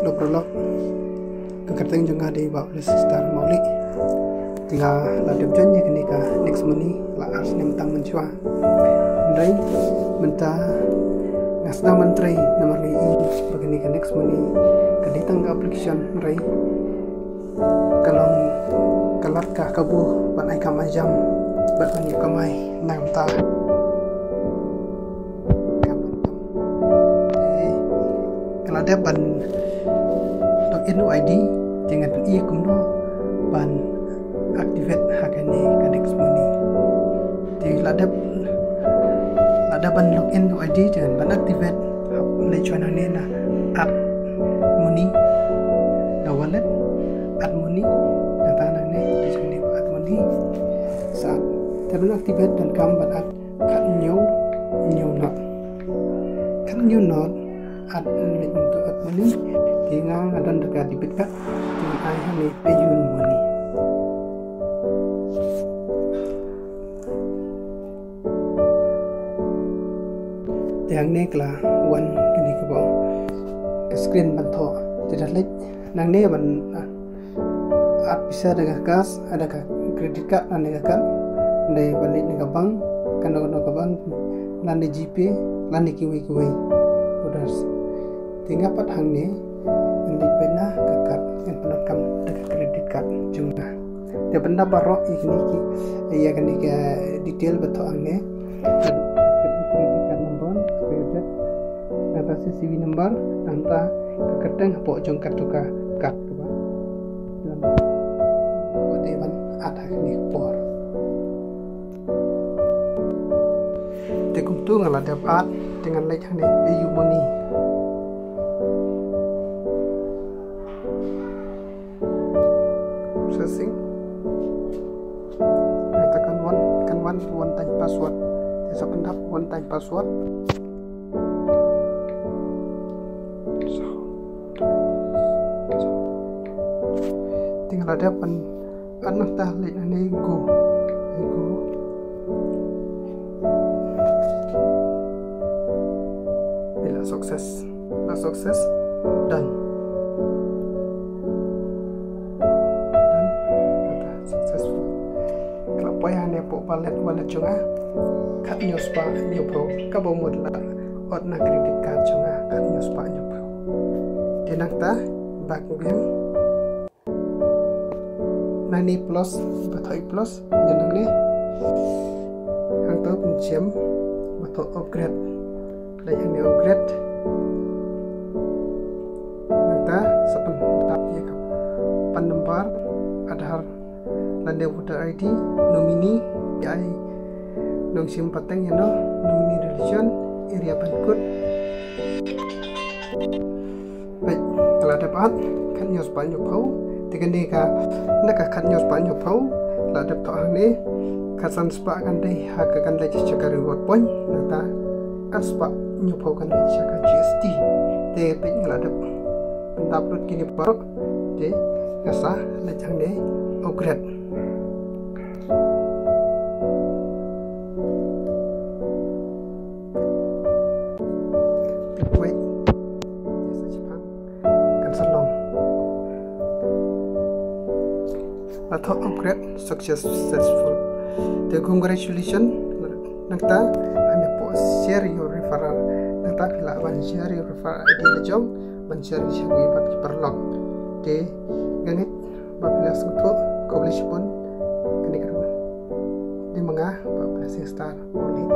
lo prolog kekerteng juga di bawah star maulik tinggal ladep janji kenika next money la ars nem tang mencua ndai menta ngasda menteri nomor li begini ke next money keditang application rai kalong kalat ka kabu ban ai kamajam ban ni kamai nang ta kalau ada ban login ID dengan i kumno ban activate hagani kadek semuni di ladap ada ban login ID dengan ban activate le channel ni na add money na wallet add money data na ni di sini add money saat terus activate dan kam ban add cut new not at link untuk at money tinggal ada dekat di dekat tinggal ayah ni payun money yang ni kelah one kini ke bawah ke screen bantu tidak lek nang ni ban at bisa dengan kas ada ke kredit card dan dengan kan dari balik dengan bank kan dengan bank lani GP lani kiwi udah tinggal pat hang ni yang pernah kakak yang pernah kamu dekat kredit card juga dia benda baru ini iya kan ke detail betul hang ni kredit card number kredit atas CV number nanti kekerteng po jong kartu ka card ba dan kode ban ada ni por tekum tu ngala dapat dengan like hang ni PayU Money processing tekan one time password desa pendap one time password tinggal ada anak dah like ni go sukses dan successful kalau payah ni po wallet juga kat news pa new pro ka bo modla od na credit card juga kat news pa new pro tinang ta back biang nani plus bathoi plus janang ni hang to penciem bato upgrade lai ni upgrade nomor Aadhaar lande voter ID nomini ai nong sim pateng ya no nomini religion area pankut baik kalau dapat kan nyos banyak pau dengan deka nak kan nyos banyak pau la dapat hang ni kasan spa kan dei hak kan lagi cakar reward point nata aspa nyopau kan lagi cakar GST te pin la dapat pendaplut kini baru de ngasah lejang deh upgrade wait desa Jepang kan salong atau upgrade successful the congratulations nangta hanya po share your referral nangta bila ban share your referral ID lejong ban share siagui bat perlog de ganit babila suto publish pun kini kedua di mengah babila star oleh